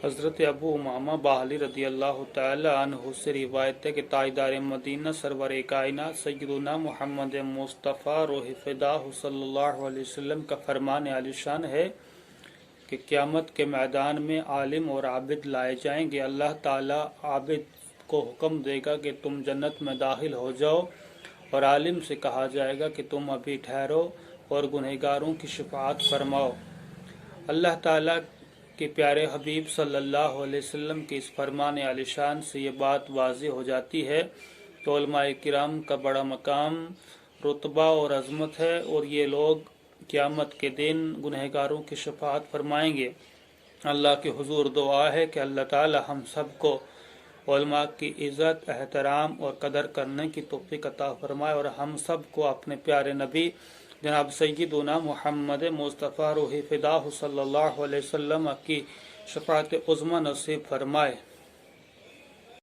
حضرت ابو امامہ باہلی رضی اللہ تعالی عنہ سے روایت ہے کہ تاجدار مدینہ سرور کائنات سیدنا محمد مصطفیٰ روح فداہ صلی اللہ علیہ وسلم کا فرمان عالی شان ہے کہ قیامت کے میدان میں عالم اور عابد لائے جائیں گے۔ اللہ تعالی عابد کو حکم دے گا کہ تم جنت میں داخل ہو جاؤ، اور عالم سے کہا جائے گا کہ تم ابھی ٹھہرو اور گنہگاروں کی شفاعت فرماؤ۔ اللہ تعالیٰ کے پیارے حبیب صلی اللہ علیہ وسلم کے اس فرمان عالی شان سے یہ بات واضح ہو جاتی ہے کہ علماء کرام کا بڑا مقام، رتبہ اور عظمت ہے، اور یہ لوگ قیامت کے دن گنہگاروں کی شفاعت فرمائیں گے۔ اللہ کے حضور دعا ہے کہ اللہ تعالی ہم سب کو علماء کی عزت، احترام اور قدر کرنے کی توفیق عطا فرمائے، اور ہم سب کو اپنے پیارے نبی جناب سیدنا محمد مصطفیٰ روح فداہ صلی اللہ علیہ وسلم کی شفاعت عظمی نصیب فرمائے۔